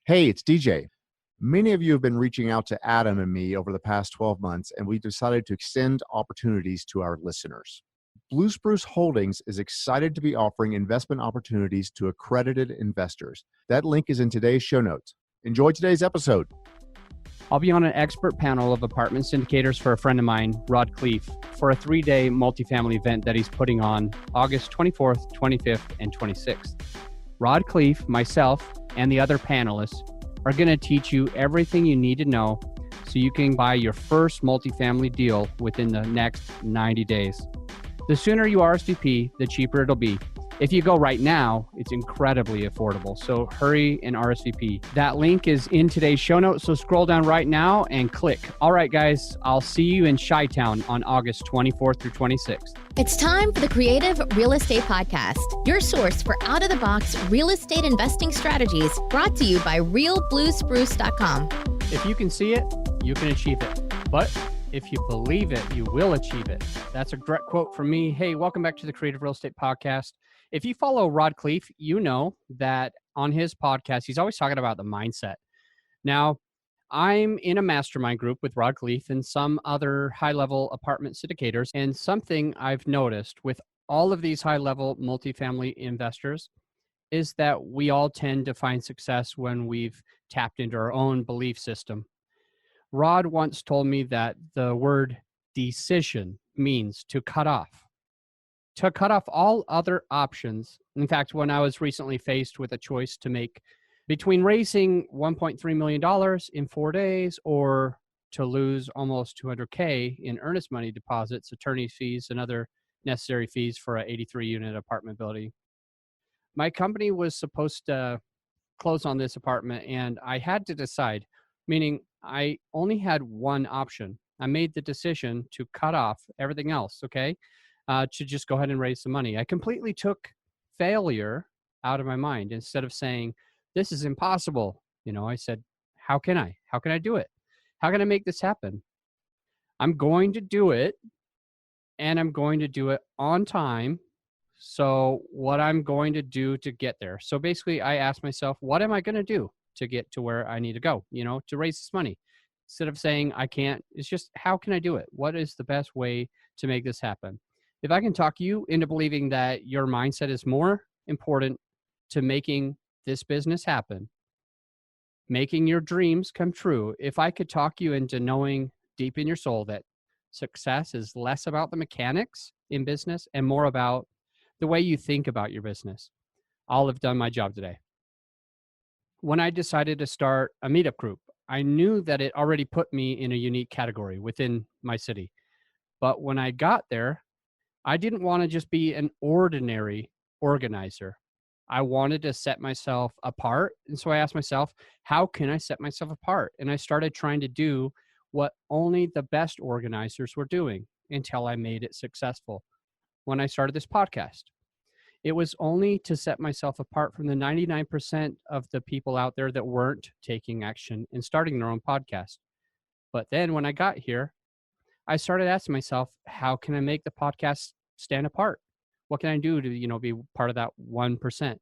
Hey, it's DJ. Many of you have been reaching out to Adam and me over the past 12 months, and we decided to extend opportunities to our listeners. BlueSpruce Holdings is excited to be offering investment opportunities to accredited investors. That link is in today's show notes. Enjoy today's episode. I'll be on an expert panel of apartment syndicators for a friend of mine, Rod Cleef, for a 3-day multifamily event that he's putting on August 24th, 25th, and 26th. Rod Cleef, myself, and the other panelists are going to teach you everything you need to know so you can buy your first multifamily deal within the next 90 days. The sooner you RSVP, the cheaper it'll be. If you go right now, it's incredibly affordable. So hurry and RSVP. That link is in today's show notes. So scroll down right now and click. All right, guys, I'll see you in Chi-Town on August 24th through 26th. It's time for the Creative Real Estate Podcast, your source for out-of-the-box real estate investing strategies, brought to you by realbluespruce.com. If you can see it, you can achieve it. But if you believe it, you will achieve it. That's a direct quote from me. Hey, welcome back to the Creative Real Estate Podcast. If you follow Rod Cleef, you know that on his podcast, he's always talking about the mindset. Now, I'm in a mastermind group with Rod Cleef and some other high-level apartment syndicators, and something I've noticed with all of these high-level multifamily investors is that we all tend to find success when we've tapped into our own belief system. Rod once told me that the word decision means to cut off all other options. In fact, when I was recently faced with a choice to make between raising $1.3 million in 4 days or to lose almost $200K in earnest money deposits, attorney fees, and other necessary fees for an 83-unit apartment building, my company was supposed to close on this apartment, and I had to decide, meaning I only had one option. I made the decision to cut off everything else, okay? To just go ahead and raise some money. I completely took failure out of my mind. Instead of saying, this is impossible, I said, how can I? How can I do it? How can I make this happen? I'm going to do it, and I'm going to do it on time. So what I'm going to do to get there. So basically, I asked myself, what am I going to do to get to where I need to go, to raise this money? Instead of saying, I can't, it's just, how can I do it? What is the best way to make this happen? If I can talk you into believing that your mindset is more important to making this business happen, making your dreams come true, if I could talk you into knowing deep in your soul that success is less about the mechanics in business and more about the way you think about your business, I'll have done my job today. When I decided to start a meetup group, I knew that it already put me in a unique category within my city. But when I got there, I didn't want to just be an ordinary organizer. I wanted to set myself apart. And so I asked myself, how can I set myself apart? And I started trying to do what only the best organizers were doing until I made it successful. When I started this podcast, it was only to set myself apart from the 99% of the people out there that weren't taking action and starting their own podcast. But then when I got here, I started asking myself, how can I make the podcast stand apart? What can I do to, be part of that 1%?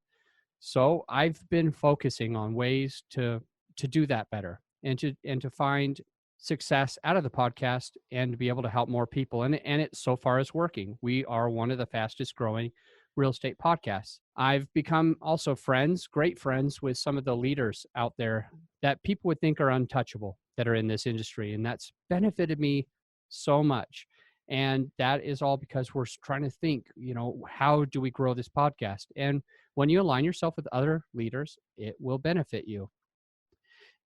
So I've been focusing on ways to do that better and to find success out of the podcast and to be able to help more people. And it so far is working. We are one of the fastest growing real estate podcasts. I've become also great friends with some of the leaders out there that people would think are untouchable that are in this industry. And that's benefited me so much. And that is all because we're trying to think, how do we grow this podcast? And when you align yourself with other leaders, it will benefit you.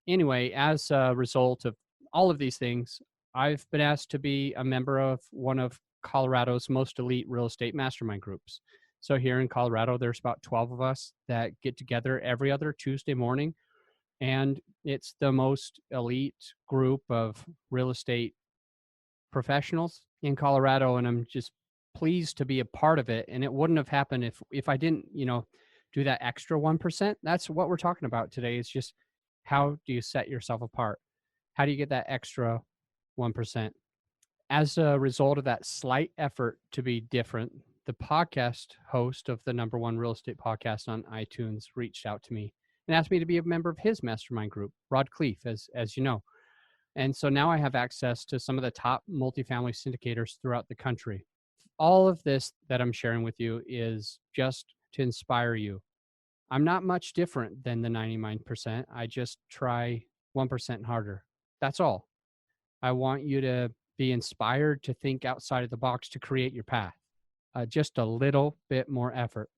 Anyway, as a result of all of these things, I've been asked to be a member of one of Colorado's most elite real estate mastermind groups. So here in Colorado, there's about 12 of us that get together every other Tuesday morning. And it's the most elite group of real estate professionals in Colorado, and I'm just pleased to be a part of it. And it wouldn't have happened if I didn't, do that extra 1%. That's what we're talking about today. Is just, how do you set yourself apart? How do you get that extra 1%? As a result of that slight effort to be different, the podcast host of the #1 real estate podcast on iTunes reached out to me and asked me to be a member of his mastermind group, Rod Cleef, as you know. And so now I have access to some of the top multifamily syndicators throughout the country. All of this that I'm sharing with you is just to inspire you. I'm not much different than the 99%. I just try 1% harder. That's all. I want you to be inspired to think outside of the box to create your path. Just a little bit more effort.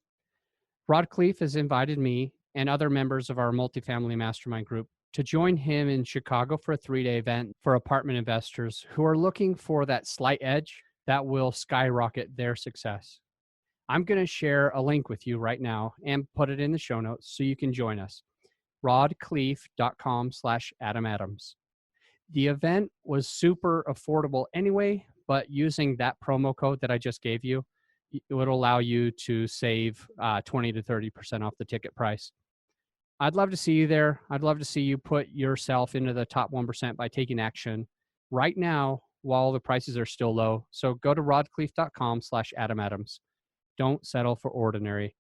Rod Cleef has invited me and other members of our multifamily mastermind group to join him in Chicago for a 3-day event for apartment investors who are looking for that slight edge that will skyrocket their success. I'm going to share a link with you right now and put it in the show notes so you can join us. rodcleef.com/Adam Adams. The event was super affordable anyway, but using that promo code that I just gave you, it would allow you to save 20 to 30% off the ticket price. I'd love to see you there. I'd love to see you put yourself into the top 1% by taking action right now while the prices are still low. So go to rodcleef.com/Adam Adams. Don't settle for ordinary.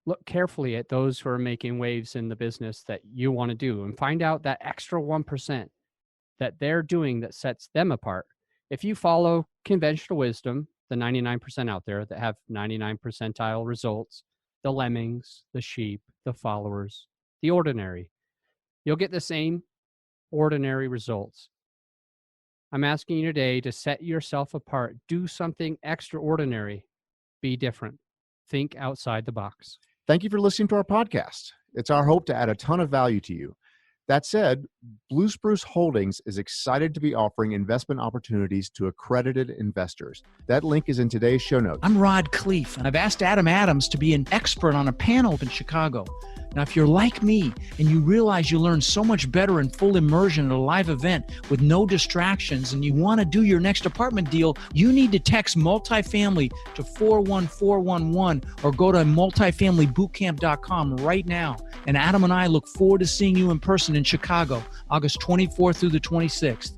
Look carefully at those who are making waves in the business that you want to do and find out that extra 1% that they're doing that sets them apart. If you follow conventional wisdom, the 99% out there that have 99 percentile results, the lemmings, the sheep, the followers, the ordinary, you'll get the same ordinary results. I'm asking you today to set yourself apart. Do something extraordinary. Be different. Think outside the box. Thank you for listening to our podcast. It's our hope to add a ton of value to you. That said, BlueSpruce Holdings is excited to be offering investment opportunities to accredited investors. That link is in today's show notes. I'm Rod Cleef, and I've asked Adam Adams to be an expert on a panel in Chicago. Now, if you're like me and you realize you learn so much better in full immersion at a live event with no distractions and you want to do your next apartment deal, you need to text multifamily to 41411 or go to multifamilybootcamp.com right now. And Adam and I look forward to seeing you in person in Chicago, August 24th through the 26th.